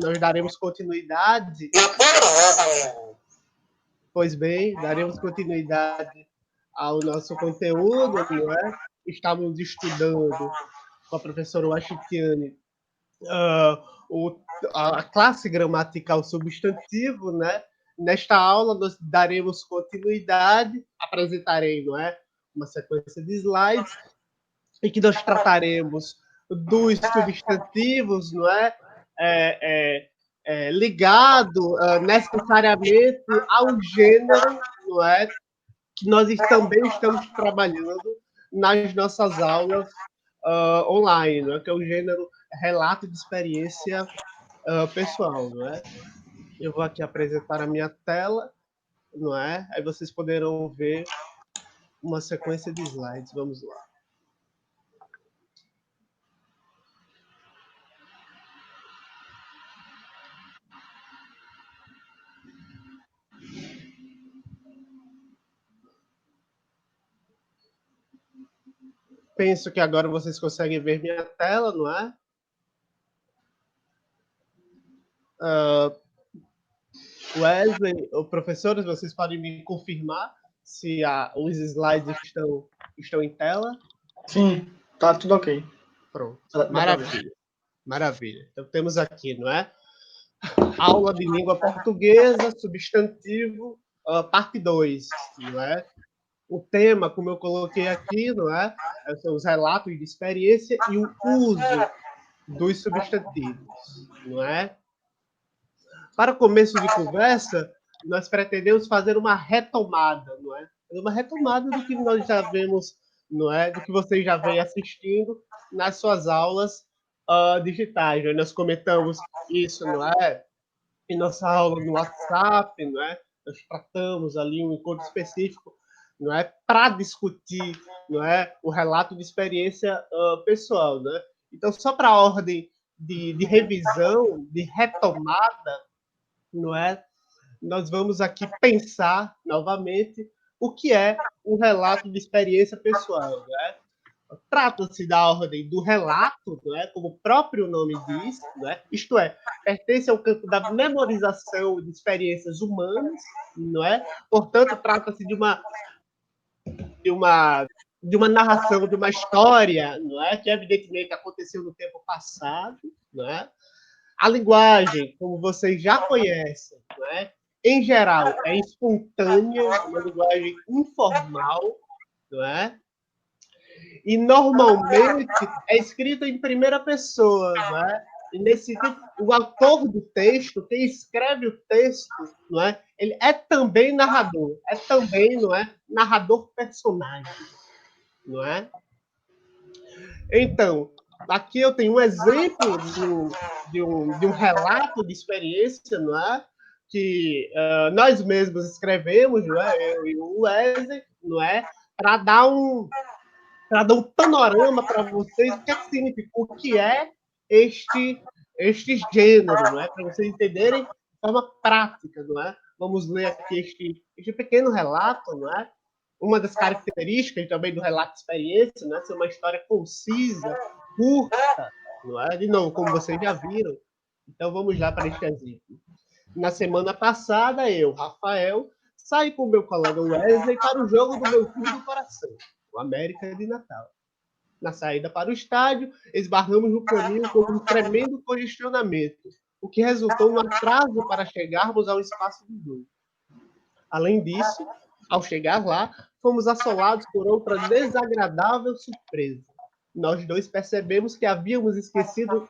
Nós daremos continuidade. Pois bem, daremos continuidade ao nosso conteúdo, não é? Estávamos estudando com a professora Washitiane a classe gramatical substantivo, né? Nesta aula nós daremos continuidade, apresentarei, não é, uma sequência de slides em que nós trataremos dos substantivos, não é, ligado necessariamente ao gênero, não é, que nós também estamos trabalhando nas nossas aulas online, não é, que é o gênero relato de experiência pessoal, não é? Eu vou aqui apresentar a minha tela, não é? Aí vocês poderão ver uma sequência de slides. Vamos lá. Penso que agora vocês conseguem ver minha tela, não é? Wesley, professores, vocês podem me confirmar se os slides estão em tela? Sim, tá tudo ok. Pronto. Maravilha. Maravilha. Então temos aqui, não é? Aula de língua portuguesa, substantivo, parte 2, não é? O tema, como eu coloquei aqui, não é? São os relatos de experiência e o uso dos substantivos, não é? Para começo de conversa, nós pretendemos fazer uma retomada, não é? Uma retomada do que nós já vemos, não é? Do que vocês já vêm assistindo nas suas aulas digitais. Né? Nós comentamos isso, não é? Em nossa aula no WhatsApp, não é? Nós tratamos ali um encontro específico, não é? Para discutir, não é? O relato de experiência pessoal, né? Então, só para a ordem de revisão, de retomada, não é? Nós vamos aqui pensar novamente o que é um relato de experiência pessoal, né? Trata-se da ordem do relato, não é? Como o próprio nome diz, não é? Isto é, pertence ao campo da memorização de experiências humanas, não é? Portanto, trata-se de uma narração, de uma história, não é? Que evidentemente aconteceu no tempo passado, não é? A linguagem, como vocês já conhecem, não é? Em geral, é espontânea, uma linguagem informal, não é? E normalmente é escrita em primeira pessoa, não é? E nesse sentido, o autor do texto, quem escreve o texto, não é? Ele é também narrador, é também, não é? Narrador personagem, não é? Então, aqui eu tenho um exemplo de um relato de experiência, não é? Que nós mesmos escrevemos, não é? Eu e o Wesley, não é? Para dar um panorama para vocês o que significa, o que é este gênero, não é? Para vocês entenderem de forma prática, não é? Vamos ler aqui este pequeno relato, não é? Uma das características também do relato de experiência, né? Ser uma história concisa, curta, não é? De novo, como vocês já viram. Então vamos lá para este exemplo. Na semana passada, eu, Rafael, saí com meu colega Wesley para o jogo do meu time do coração, o América de Natal. Na saída para o estádio, esbarramos no caminho com um tremendo congestionamento, o que resultou no atraso para chegarmos ao espaço do jogo. Além disso, ao chegar lá, fomos assolados por outra desagradável surpresa. Nós dois percebemos que havíamos esquecido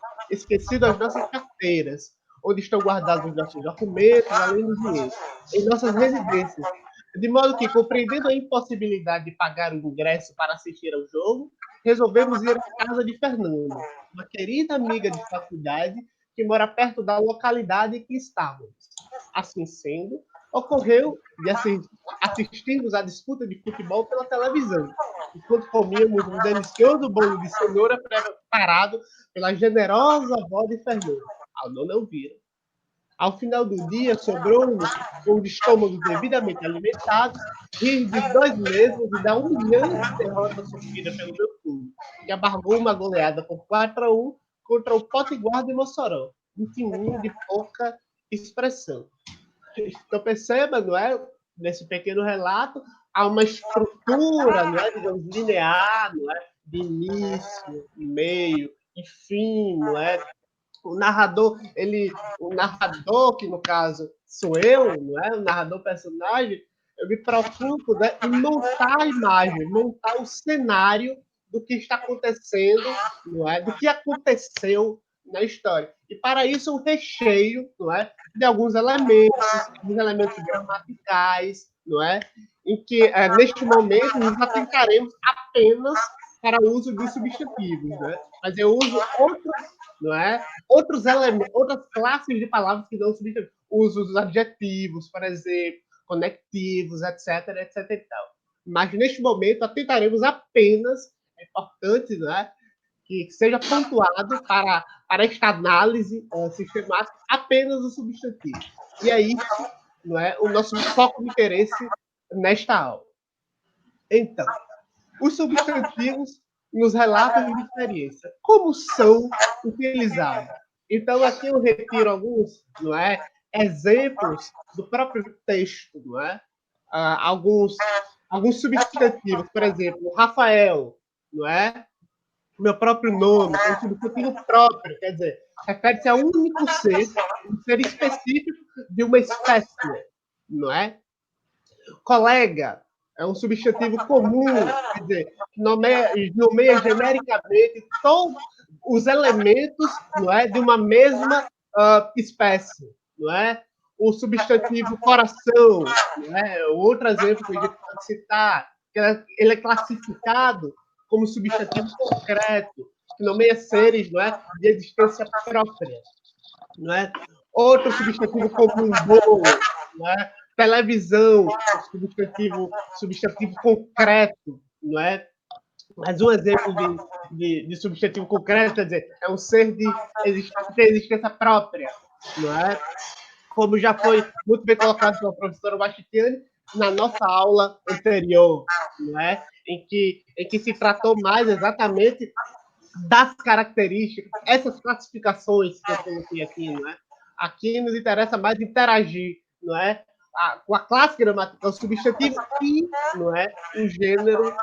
as nossas carteiras, onde estão guardados os nossos documentos, além do dinheiro, em nossas residências. De modo que, compreendendo a impossibilidade de pagar o ingresso para assistir ao jogo, resolvemos ir à casa de Fernanda, uma querida amiga de faculdade que mora perto da localidade em que estávamos. Assim sendo, ocorreu de assistirmos à disputa de futebol pela televisão, enquanto comíamos um delicioso bolo de cenoura preparado pela generosa avó de Fernando, ao dona Elvira. Ao final do dia, sobrou-nos, com os estômagos devidamente alimentados, rir de nós mesmos e da humilhante derrota sofrida pelo meu clube, que amargou uma goleada por 4-1 contra o Potiguar de Mossoró. infininho de pouca expressão. Então, perceba, não é? Nesse pequeno relato, há uma estrutura, não é? Digamos, linear, não é? De início, meio e fim, não é? O narrador, que no caso sou eu, não é? O narrador personagem, eu me preocupo, né, em montar a imagem, montar o cenário do que está acontecendo, não é? Do que aconteceu na história. E para isso um recheio, não é? De alguns elementos gramaticais, não é? Em que neste momento nos atentaremos apenas para o uso dos substantivos, né? Mas eu uso outros, não é? Outros elementos, outras classes de palavras que não substantivos. O uso dos adjetivos, por exemplo, conectivos, etc, etc e tal. Mas neste momento atentaremos apenas, é importante, né, que seja pontuado para esta análise sistemática apenas o substantivo. E é isso, não é, o nosso foco de interesse nesta aula. Então, os substantivos nos relatos de experiência, como são utilizados? Então, aqui eu retiro alguns, não é, exemplos do próprio texto, não é? Alguns substantivos, por exemplo, Rafael, não é? Meu próprio nome, é um substantivo próprio, quer dizer, refere-se a um único ser, um ser específico de uma espécie, não é? Colega é um substantivo comum, quer dizer, nomeia genericamente todos os elementos, não é, de uma mesma espécie, não é? O substantivo coração, não é? Outro exemplo que a gente pode citar, que ele é classificado como substantivo concreto, que nomeia seres, não é, de existência própria, não é? Outro substantivo comum bom, não é? Televisão, substantivo concreto, não é? Mas um exemplo de substantivo concreto, quer dizer, é um ser de existência própria, não é? Como já foi muito bem colocado pela professora Bastiani na nossa aula anterior, não é? Em que se tratou mais exatamente das características, essas classificações que eu coloquei aqui, não é? Aqui nos interessa mais interagir, não é? Com a classe gramatical, o substantivo e, não é, o gênero,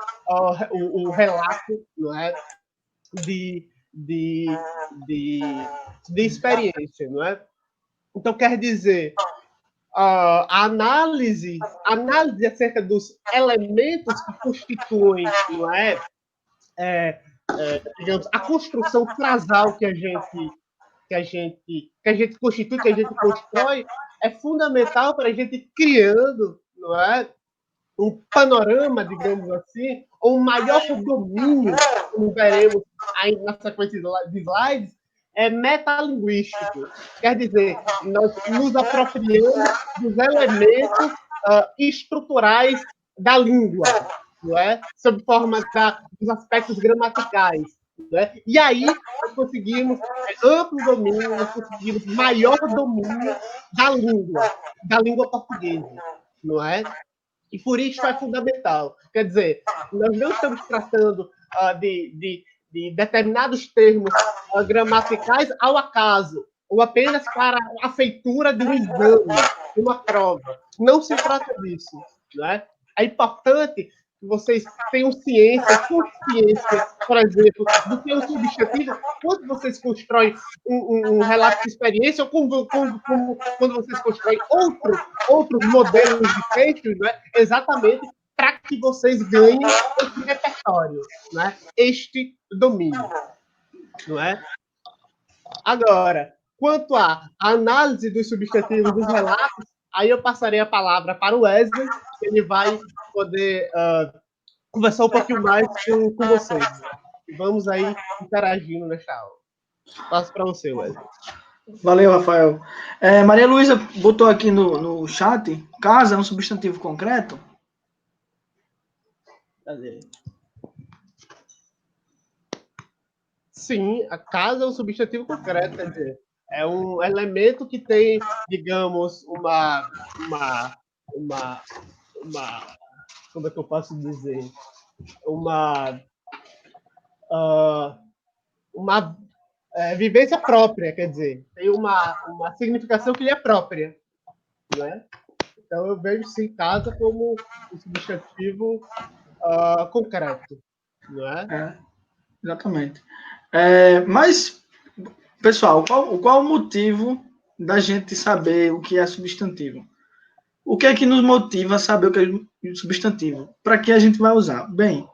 o relato, não é, de, de, de experiência, não é? Então, quer dizer, a análise acerca dos elementos que constituem, não é, digamos, a construção frasal que a gente constitui, que a gente constrói, é fundamental para a gente ir criando, não é, um panorama, digamos assim, ou um maior domínio, como veremos aí na sequência de slides, metalinguístico. Quer dizer, nós nos apropriamos dos elementos estruturais da língua, não é? Sob forma dos aspectos gramaticais. Né? E aí nós conseguimos amplo domínio, nós conseguimos maior domínio da língua portuguesa, não é? E por isso é fundamental. Quer dizer, nós não estamos tratando de determinados termos gramaticais ao acaso, ou apenas para a feitura de um exame, de uma prova. Não se trata disso. Né? É importante que vocês tenham ciência, consciência, por exemplo, do que é um substantivo quando vocês constroem um relato de experiência ou quando vocês constroem outros modelos de textos, né? Exatamente para que vocês ganhem esse repertório, né? Este domínio. Não é? Agora, quanto à análise dos substantivos dos relatos, aí eu passarei a palavra para o Wesley, que ele vai poder conversar um pouquinho mais com vocês. Vamos aí interagindo nesta aula. Passo para você, Wesley. Valeu, Rafael. Maria Luísa botou aqui no chat, casa é um substantivo concreto? Cadê? Sim, a casa é um substantivo concreto, quer dizer, é um elemento que tem, digamos, como é que eu posso dizer? Uma vivência própria, quer dizer, tem uma significação que lhe é própria, né? Então eu vejo sim casa como um substantivo concreto, não é? Exatamente. Mas, pessoal, qual o motivo da gente saber o que é substantivo? O que é que nos motiva a saber o que é substantivo? Para que a gente vai usar? Bem,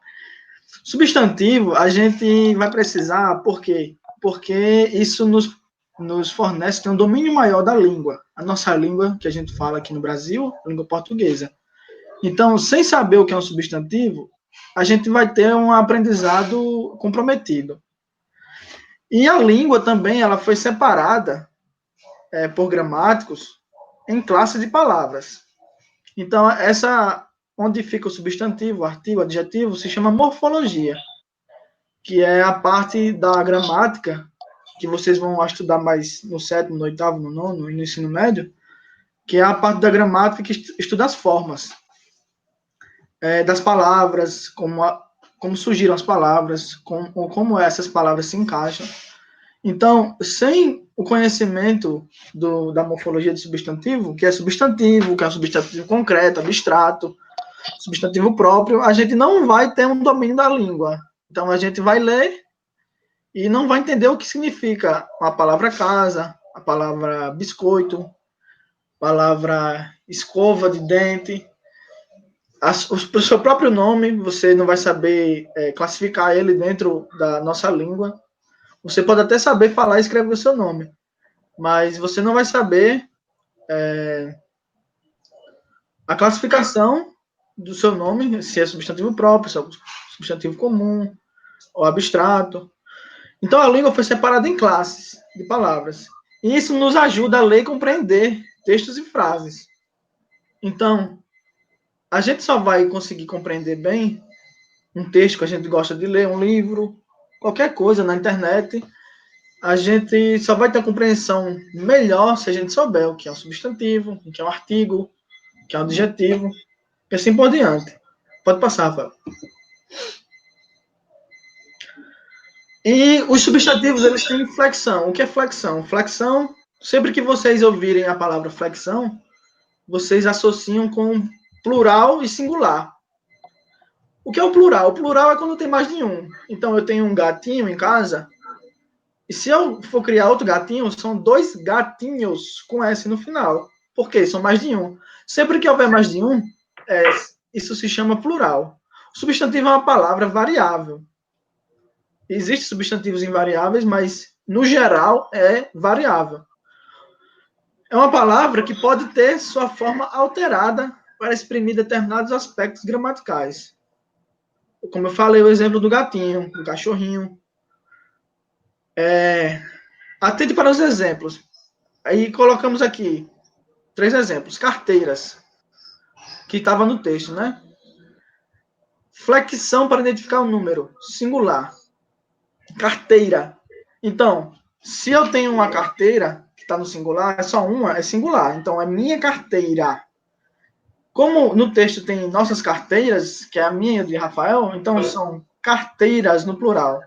substantivo a gente vai precisar, por quê? Porque isso nos fornece um domínio maior da língua. A nossa língua, que a gente fala aqui no Brasil, a língua portuguesa. Então, sem saber o que é um substantivo, a gente vai ter um aprendizado comprometido. E a língua também, ela foi separada por gramáticos em classe de palavras. Então, onde fica o substantivo, o artigo, o adjetivo, se chama morfologia, que é a parte da gramática que vocês vão estudar mais no 7º, no 8º, no 9º e no ensino médio, que é a parte da gramática que estuda as formas das palavras, como surgiram as palavras, como essas palavras se encaixam. Então, sem o conhecimento da morfologia de substantivo, que é um substantivo concreto, abstrato, substantivo próprio, a gente não vai ter um domínio da língua. Então, a gente vai ler e não vai entender o que significa a palavra casa, a palavra biscoito, a palavra escova de dente. O seu próprio nome, você não vai saber classificar ele dentro da nossa língua. Você pode até saber falar e escrever o seu nome, mas você não vai saber a classificação do seu nome, se é substantivo próprio, se é substantivo comum ou abstrato. Então, a língua foi separada em classes de palavras. E isso nos ajuda a ler e compreender textos e frases. Então, a gente só vai conseguir compreender bem um texto que a gente gosta de ler, um livro, qualquer coisa na internet. A gente só vai ter a compreensão melhor se a gente souber o que é um substantivo, o que é um artigo, o que é um adjetivo, e assim por diante. Pode passar, Rafael. E os substantivos, eles têm flexão. O que é flexão? Flexão, sempre que vocês ouvirem a palavra flexão, vocês associam com plural e singular. O que é o plural? O plural é quando tem mais de um. Então, eu tenho um gatinho em casa, e se eu for criar outro gatinho, são 2 gatinhos com S no final. Por quê? São mais de um. Sempre que houver mais de um, isso se chama plural. O substantivo é uma palavra variável. Existem substantivos invariáveis, mas, no geral, é variável. É uma palavra que pode ter sua forma alterada para exprimir determinados aspectos gramaticais. Como eu falei, o exemplo do gatinho, do cachorrinho. Atente para os exemplos. Aí colocamos aqui 3 exemplos. Carteiras, que estava no texto, né? Flexão para identificar o número, singular. Carteira. Então, se eu tenho uma carteira que está no singular, é só uma, é singular. Então, é minha carteira. Como no texto tem nossas carteiras, que é a minha e a de Rafael, então são carteiras no plural.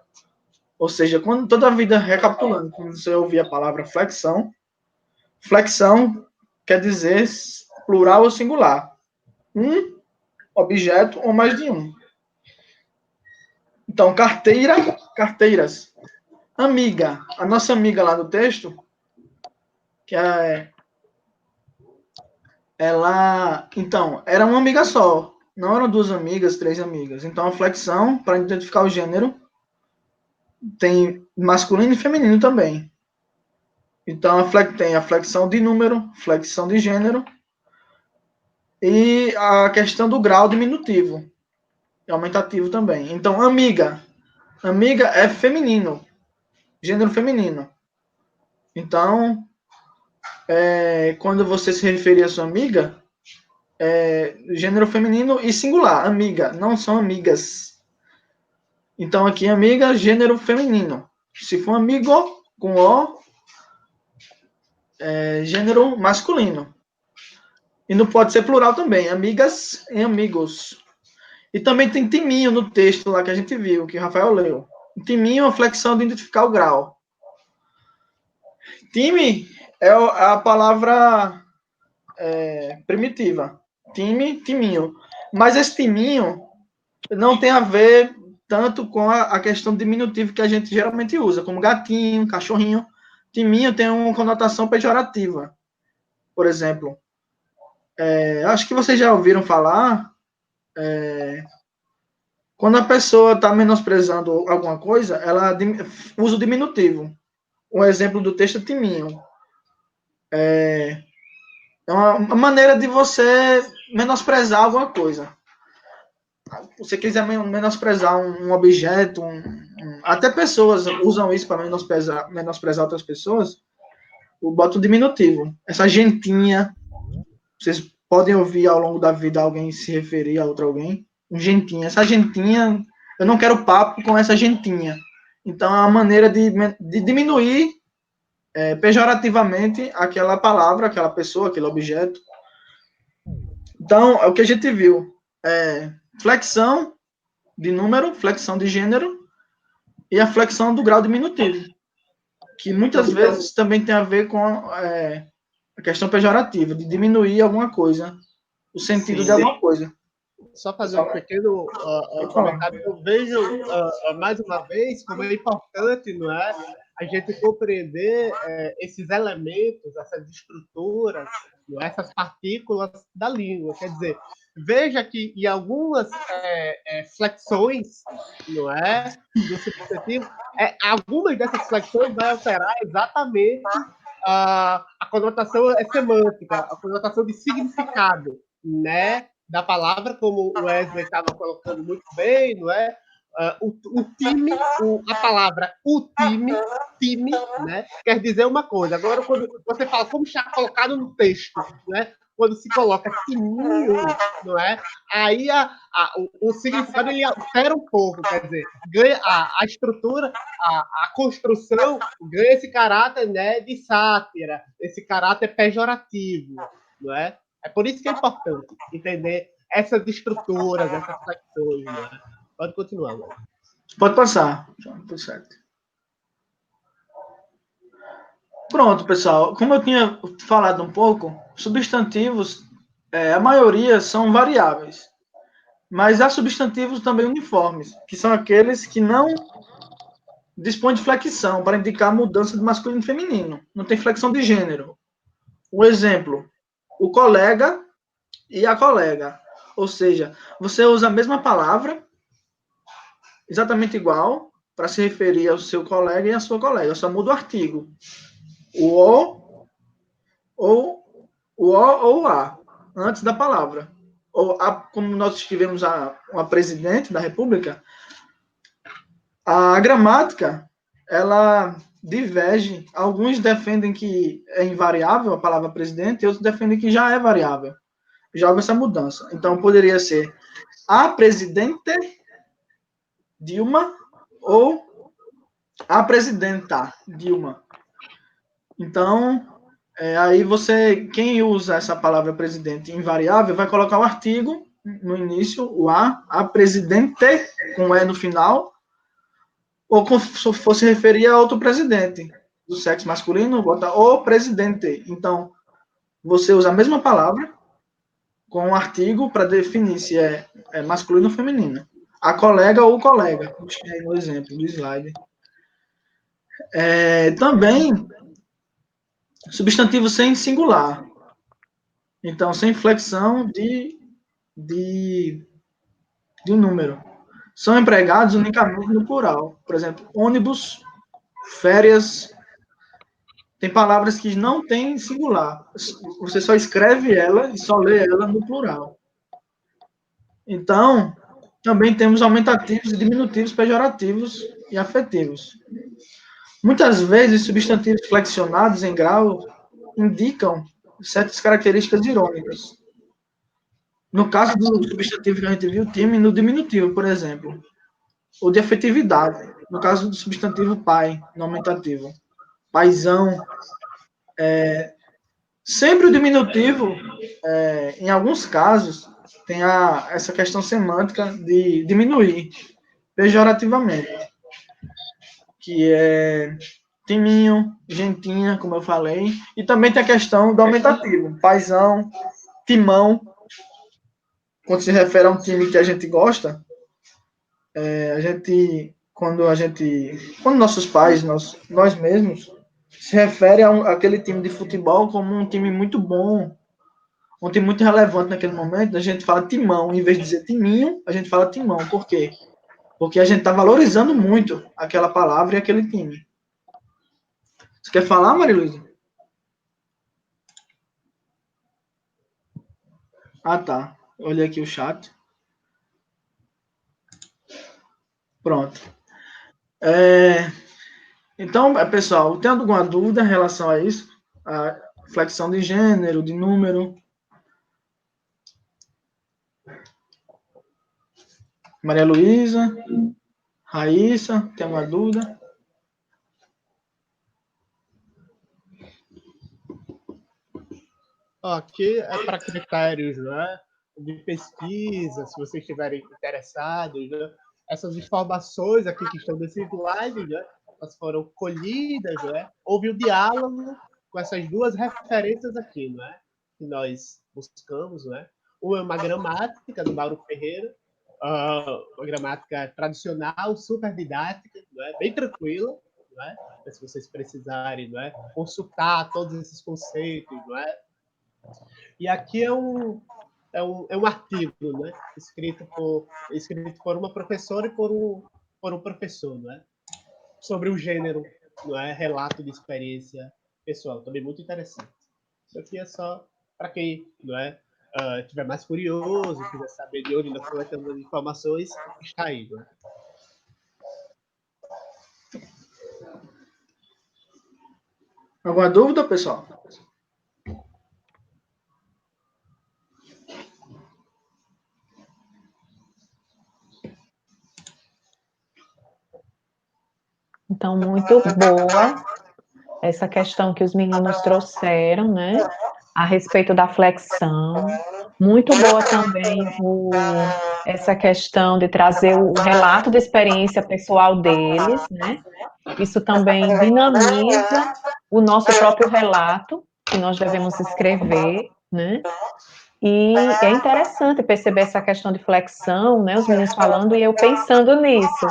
Ou seja, toda a vida, recapitulando, quando você ouvir a palavra flexão, flexão quer dizer plural ou singular. Um objeto ou mais de um. Então, carteira, carteiras. Amiga, a nossa amiga lá no texto, que então, era uma amiga só. Não eram 2 amigas, 3 amigas. Então, a flexão, para identificar o gênero, tem masculino e feminino também. Então, tem a flexão de número, flexão de gênero e a questão do grau diminutivo, é aumentativo também. Então, amiga. Amiga é feminino, gênero feminino. Então, quando você se referir a sua amiga, gênero feminino e singular, amiga, não são amigas. Então, aqui, amiga, gênero feminino. Se for amigo, com O, gênero masculino. E não pode ser plural também, amigas e amigos. E também tem timinho no texto lá que a gente viu, que o Rafael leu. O timinho é uma flexão de identificar o grau. Time é a palavra primitiva. Time, timinho. Mas esse timinho não tem a ver tanto com a questão diminutiva que a gente geralmente usa, como gatinho, cachorrinho. Timinho tem uma conotação pejorativa. Por exemplo, acho que vocês já ouviram falar, quando a pessoa está menosprezando alguma coisa, ela usa o diminutivo. Um exemplo do texto é timinho. É uma maneira de você menosprezar alguma coisa. Se você quiser menosprezar um objeto, até pessoas usam isso para menosprezar outras pessoas, bota o diminutivo. Essa gentinha, vocês podem ouvir ao longo da vida alguém se referir a outro alguém. Um gentinha. Essa gentinha, eu não quero papo com essa gentinha. Então, é uma maneira de diminuir pejorativamente aquela palavra, aquela pessoa, aquele objeto. Então, é o que a gente viu. Flexão de número, flexão de gênero e a flexão do grau diminutivo, que muitas vezes também tem a ver com a questão pejorativa, de diminuir alguma coisa, o sentido de alguma coisa. Só fazer um pequeno comentário. Eu vejo, mais uma vez, como é importante, não é, a gente compreender esses elementos, essas estruturas, não é, essas partículas da língua. Quer dizer, veja que em algumas flexões, não é, do substantivo, algumas dessas flexões vai alterar exatamente a conotação semântica, a conotação de significado, né, da palavra, como o Wesley estava colocando muito bem, não é? O time, a palavra o time, né, quer dizer uma coisa. Agora, quando você fala como está colocado no texto, né, quando se coloca timinho, não é? Aí o significado ele altera um pouco, quer dizer, ganha a estrutura, a construção ganha esse caráter, né, de sátira, esse caráter pejorativo, não é? É por isso que é importante entender essas estruturas, essas flexões, né? Pode continuar, Léo. Pode passar. Tudo certo. Pronto, pessoal. Como eu tinha falado um pouco, substantivos, a maioria são variáveis. Mas há substantivos também uniformes, que são aqueles que não dispõem de flexão para indicar mudança de masculino e feminino. Não tem flexão de gênero. Um exemplo, o colega e a colega. Ou seja, você usa a mesma palavra, exatamente igual, para se referir ao seu colega e à sua colega. Só muda o artigo. O ou a, antes da palavra. Como nós estivemos uma presidente da República, a gramática, ela diverge. Alguns defendem que é invariável a palavra presidente, e outros defendem que já é variável. Já houve essa mudança. Então, poderia ser a presidente Dilma ou a presidenta Dilma. Então, aí quem usa essa palavra presidente invariável, vai colocar o artigo no início, o a presidente, com E no final, ou se fosse referir a outro presidente do sexo masculino, bota o presidente. Então, você usa a mesma palavra com um artigo para definir se é masculino ou feminino. A colega ou o colega, aí no exemplo do slide. Também, substantivo sem singular. Então, sem flexão de número. São empregados unicamente no plural. Por exemplo, ônibus, férias. Tem palavras que não têm singular. Você só escreve ela e só lê ela no plural. Então, também temos aumentativos e diminutivos pejorativos e afetivos. Muitas vezes, substantivos flexionados em grau indicam certas características irônicas. No caso do substantivo que a gente viu, time, no diminutivo, por exemplo. Ou de afetividade. No caso do substantivo pai, no aumentativo. Paizão. Sempre o diminutivo, em alguns casos, tem essa questão semântica de diminuir pejorativamente. Que é timinho, gentinha, como eu falei. E também tem a questão do aumentativo. Paizão, timão. Quando se refere a um time que a gente gosta, quando nossos pais, nós mesmos, se refere àquele time de futebol como um time muito bom, um time muito relevante naquele momento, a gente fala timão, em vez de dizer timinho, a gente fala timão. Por quê? Porque a gente está valorizando muito aquela palavra e aquele time. Você quer falar, Maria Luísa? Ah, tá. Olhei aqui o chat. Pronto. Então, pessoal, tem alguma dúvida em relação a isso? A flexão de gênero, de número? Maria Luísa? Raíssa? Tem alguma dúvida? Aqui é para critérios, né, de pesquisa, se vocês estiverem interessados, né, essas informações aqui que estão nesse slide, né, elas foram colhidas, né, houve um diálogo com essas duas referências aqui, né, que nós buscamos, né. Uma é uma gramática do Mauro Ferreira, uma gramática tradicional, super didática, né, bem tranquila, né, se vocês precisarem, né, consultar todos esses conceitos, né. E aqui é um artigo, né? Escrito por uma professora e por um professor, né? Sobre o gênero, não é? Relato de experiência pessoal, também muito interessante. Isso aqui é só para quem, não é? Tiver mais curioso, quiser saber de onde nós coletamos as informações, está aí, não é? Alguma dúvida, pessoal? Então, muito boa essa questão que os meninos trouxeram, né, a respeito da flexão. Muito boa também essa questão de trazer o relato de experiência pessoal deles, né? Isso também dinamiza o nosso próprio relato que nós devemos escrever, né? E é interessante perceber essa questão de flexão, né? Os meninos falando e eu pensando nisso.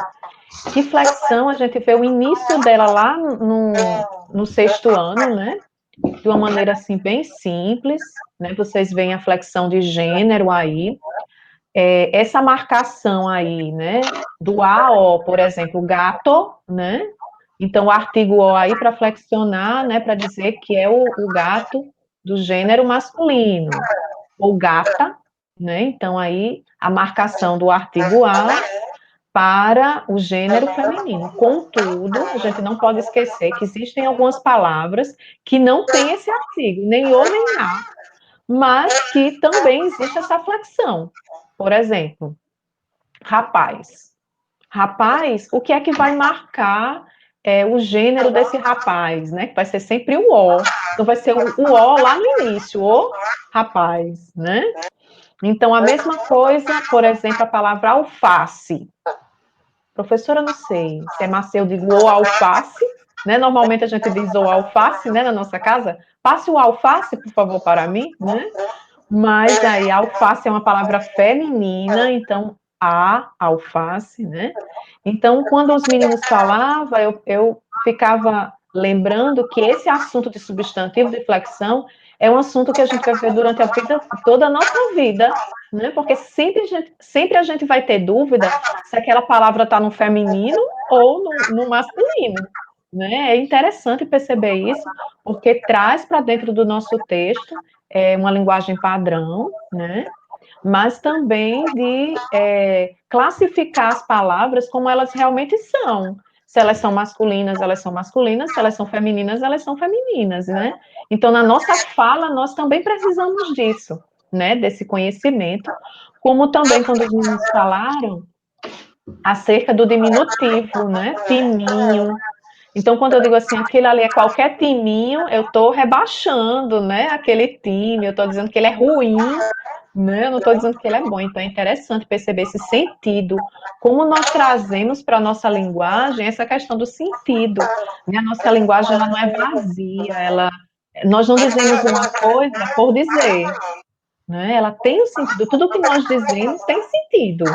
Que flexão a gente vê o início dela lá no sexto ano, né? De uma maneira assim bem simples, né? Vocês veem a flexão de gênero aí, essa marcação aí, né? Do A, O, por exemplo, gato, né? Então o artigo O aí para flexionar, né? Para dizer que é o gato do gênero masculino, ou gata, né? Então aí a marcação do artigo A para o gênero feminino. Contudo, a gente não pode esquecer que existem algumas palavras que não têm esse artigo, nem o nem a, mas que também existe essa flexão. Por exemplo, rapaz. Rapaz, o que é que vai marcar o gênero desse rapaz, né? Que vai ser sempre o O. Então, vai ser o O lá no início, o rapaz, né? Então, a mesma coisa, por exemplo, a palavra alface. Professora, não sei se é Maceu, eu digo o alface, né? Normalmente a gente diz o alface, né, na nossa casa. Passe o alface, por favor, para mim, né? Mas aí alface é uma palavra feminina, então a alface, né? Então, quando os meninos falavam, eu ficava lembrando que esse assunto de substantivo de flexão é um assunto que a gente vai ver durante a vida, toda a nossa vida, né? Porque sempre a gente vai ter dúvida se aquela palavra está no feminino ou no masculino, né? É interessante perceber isso, porque traz para dentro do nosso texto uma linguagem padrão, né? Mas também de classificar as palavras como elas realmente são. Se elas são masculinas, elas são masculinas, se elas são femininas, elas são femininas, né? Então, na nossa fala, nós também precisamos disso, né? Desse conhecimento, como também quando os meninos falaram acerca do diminutivo, né? Timinho. Então, quando eu digo assim, aquele ali é qualquer timinho, eu estou rebaixando, né? Aquele time, eu estou dizendo que ele é ruim, né? Eu não estou dizendo que ele é bom, então é interessante perceber esse sentido, como nós trazemos para a nossa linguagem essa questão do sentido, né? A nossa linguagem ela não é vazia, nós não dizemos uma coisa por dizer, né? Ela tem um sentido, tudo que nós dizemos tem sentido,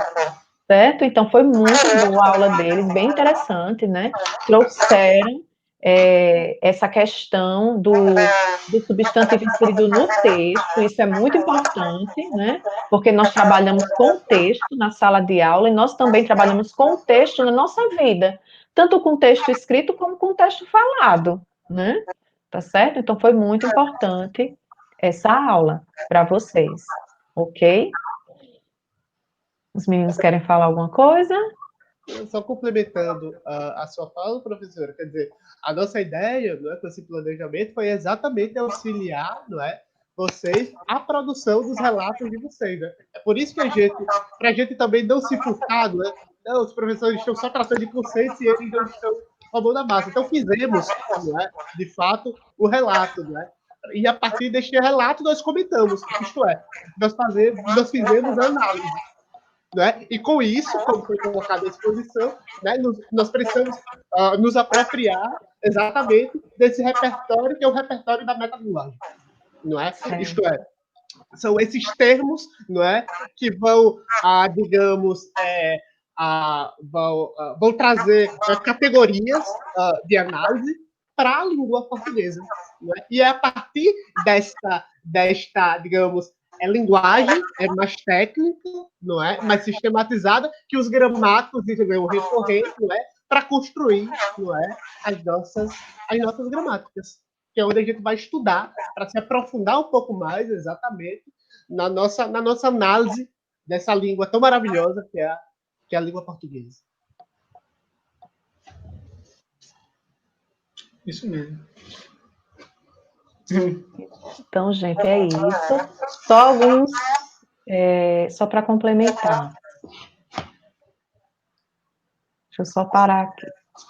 certo? Então foi muito boa a aula deles, bem interessante, né? Trouxeram essa questão do substantivo inserido no texto, isso é muito importante, né? Porque nós trabalhamos com texto na sala de aula e nós também trabalhamos com texto na nossa vida, tanto com texto escrito como com texto falado, né? Tá certo? Então foi muito importante essa aula para vocês, ok? Os meninos querem falar alguma coisa? Só complementando a sua fala, professora, quer dizer, a nossa ideia, não é, com esse planejamento foi exatamente auxiliar, não é, vocês a produção dos relatos de vocês, né? É por isso que para a gente também não se furtar, né? Não, os professores estão só tratando de conceitos e eles não estão com a mão na massa. Então fizemos, não é, de fato, o relato, não é? E a partir deste relato nós comentamos, isto é, nós fizemos a análise. Né? E com isso, como foi colocado à exposição, né, nós precisamos nos apropriar exatamente desse repertório, que é o repertório da metalinguagem. Não é? Isto é, são esses termos, não é, que vão, digamos, vão trazer categorias de análise para a língua portuguesa. Não é? E é a partir desta digamos, linguagem mais técnica, não é, mais sistematizada, que os gramáticos vão recorrer, não é, para construir, não é, as nossas gramáticas, que é onde a gente vai estudar para se aprofundar um pouco mais, exatamente, na nossa análise dessa língua tão maravilhosa que é a língua portuguesa. Isso mesmo. Então, gente, é isso. Só alguns, só para complementar. Deixa eu só parar aqui.